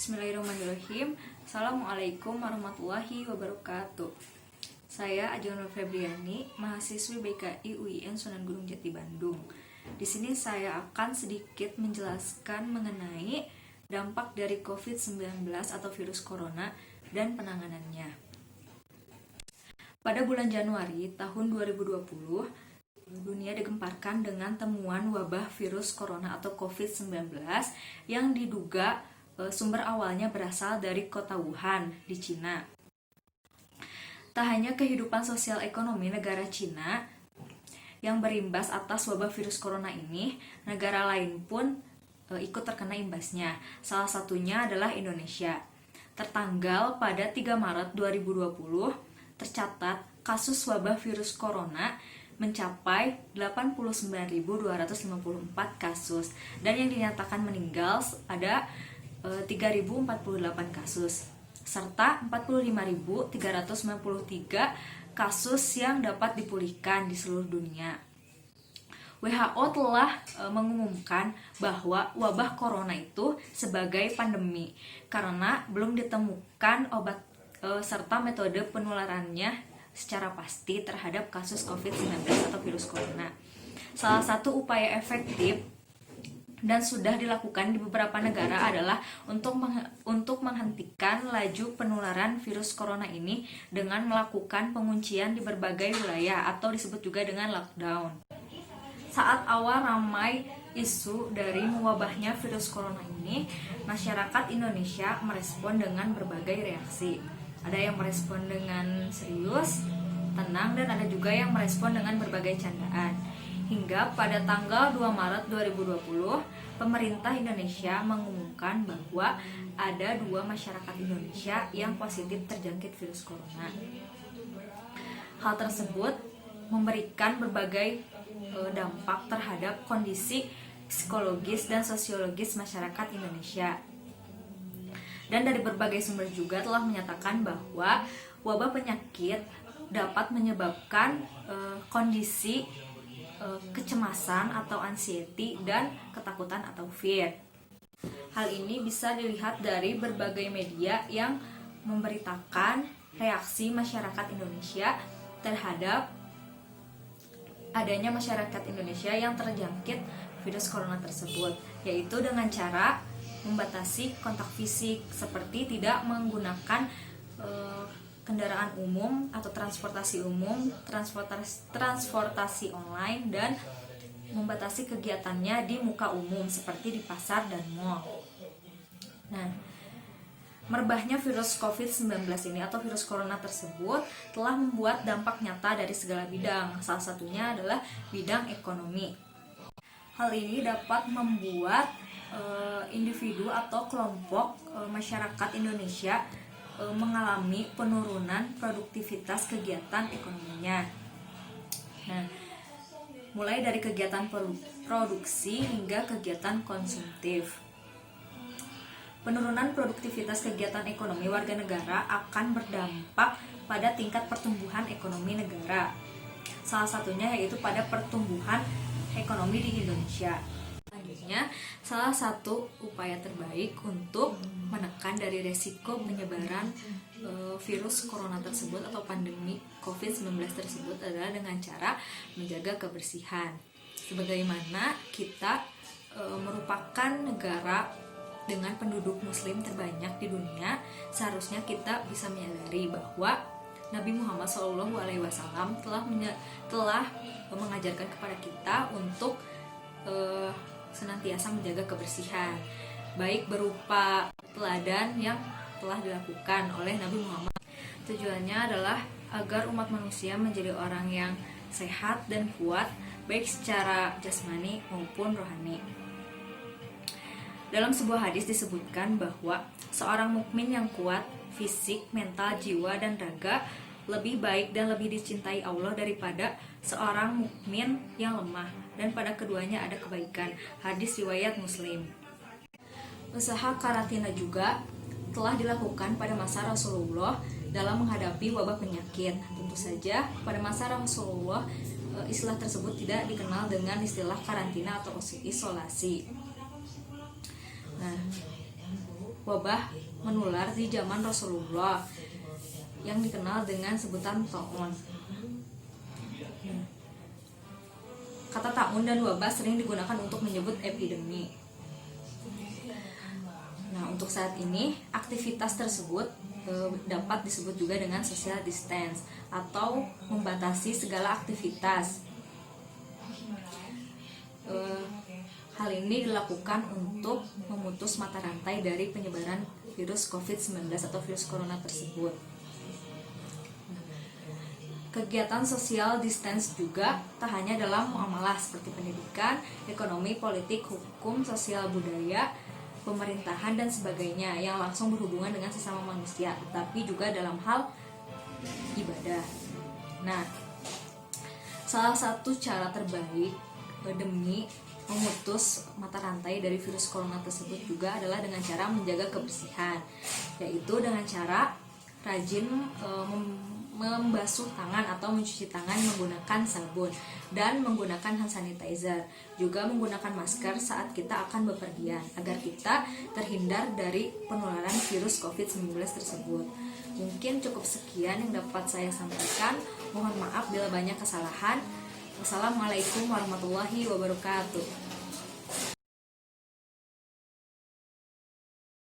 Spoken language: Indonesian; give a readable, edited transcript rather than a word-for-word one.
Bismillahirrahmanirrahim. Assalamualaikum warahmatullahi wabarakatuh. Saya Ajeng Nur Febriani, mahasiswi BKI UIN Sunan Gunung Jati Bandung. Di sini saya akan sedikit menjelaskan mengenai dampak dari COVID-19 atau virus corona dan penanganannya. Pada bulan Januari tahun 2020, dunia digemparkan dengan temuan wabah virus corona atau COVID-19 yang diduga sumber awalnya berasal dari kota Wuhan di Cina. Tak hanya kehidupan sosial ekonomi negara Cina yang berimbas atas wabah virus corona ini, negara lain pun ikut terkena imbasnya. Salah satunya adalah Indonesia. Tertanggal pada 3 Maret 2020, tercatat kasus wabah virus corona mencapai 89.254 kasus dan yang dinyatakan meninggal ada 3.048 kasus serta 45.393 kasus yang dapat dipulihkan di seluruh dunia. WHO telah mengumumkan bahwa wabah corona itu sebagai pandemi karena belum ditemukan obat serta metode penularannya secara pasti terhadap kasus COVID-19 atau virus corona. Salah satu upaya efektif dan sudah dilakukan di beberapa negara adalah untuk menghentikan laju penularan virus corona ini dengan melakukan penguncian di berbagai wilayah atau disebut juga dengan lockdown. Saat awal ramai isu dari mewabahnya virus corona ini, masyarakat Indonesia merespon dengan berbagai reaksi. Ada yang merespon dengan serius, tenang, dan ada juga yang merespon dengan berbagai candaan. Hingga pada tanggal 2 Maret 2020, pemerintah Indonesia mengumumkan bahwa ada 2 masyarakat Indonesia yang positif terjangkit virus corona. Hal tersebut memberikan berbagai dampak terhadap kondisi psikologis dan sosiologis masyarakat Indonesia. Dan dari berbagai sumber juga telah menyatakan bahwa wabah penyakit dapat menyebabkan kondisi kecemasan atau anxiety dan ketakutan atau fear. Hal ini bisa dilihat dari berbagai media yang memberitakan reaksi masyarakat Indonesia terhadap adanya masyarakat Indonesia yang terjangkit virus corona tersebut, yaitu dengan cara membatasi kontak fisik seperti tidak menggunakan kendaraan umum atau transportasi umum, transportasi online, dan membatasi kegiatannya di muka umum seperti di pasar dan mal. Nah, merebahnya virus COVID-19 ini atau virus corona tersebut telah membuat dampak nyata dari segala bidang. Salah satunya adalah bidang ekonomi. Hal ini dapat membuat individu atau kelompok masyarakat Indonesia mengalami penurunan produktivitas kegiatan ekonominya. Nah, mulai dari kegiatan produksi hingga kegiatan konsumtif. Penurunan produktivitas kegiatan ekonomi warga negara akan berdampak pada tingkat pertumbuhan ekonomi negara. Salah satunya yaitu pada pertumbuhan ekonomi di Indonesia. Selanjutnya, salah satu upaya terbaik untuk menekan dari resiko penyebaran virus corona tersebut atau pandemi COVID-19 tersebut adalah dengan cara menjaga kebersihan. Sebagaimana kita merupakan negara dengan penduduk muslim terbanyak di dunia, seharusnya kita bisa menyadari bahwa Nabi Muhammad SAW telah mengajarkan kepada kita untuk senantiasa menjaga kebersihan, baik berupa teladan yang telah dilakukan oleh Nabi Muhammad. Tujuannya adalah agar umat manusia menjadi orang yang sehat dan kuat, baik secara jasmani maupun rohani. Dalam sebuah hadis disebutkan bahwa seorang mukmin yang kuat, fisik, mental, jiwa, dan raga lebih baik dan lebih dicintai Allah daripada seorang mukmin yang lemah, dan pada keduanya ada kebaikan. Hadis riwayat Muslim. Usaha karantina juga telah dilakukan pada masa Rasulullah dalam menghadapi wabah penyakit. Tentu saja pada masa Rasulullah istilah tersebut tidak dikenal dengan istilah karantina atau isolasi. Nah, wabah menular di zaman Rasulullah yang dikenal dengan sebutan taun. Kata taun dan wabah sering digunakan untuk menyebut epidemi. Nah, untuk saat ini aktivitas tersebut dapat disebut juga dengan social distance atau membatasi segala aktivitas. Hal ini dilakukan untuk memutus mata rantai dari penyebaran virus COVID-19 atau virus corona tersebut. Kegiatan social distance juga tak hanya dalam muamalah seperti pendidikan, ekonomi, politik, hukum, sosial, budaya, pemerintahan dan sebagainya yang langsung berhubungan dengan sesama manusia, tetapi juga dalam hal ibadah. Nah, salah satu cara terbaik demi memutus mata rantai dari virus corona tersebut juga adalah dengan cara menjaga kebersihan, yaitu dengan cara rajin membasuh tangan atau mencuci tangan menggunakan sabun dan menggunakan hand sanitizer, juga menggunakan masker saat kita akan bepergian agar kita terhindar dari penularan virus COVID-19 tersebut. Mungkin cukup sekian yang dapat saya sampaikan. Mohon maaf bila banyak kesalahan. Wassalamualaikum warahmatullahi wabarakatuh.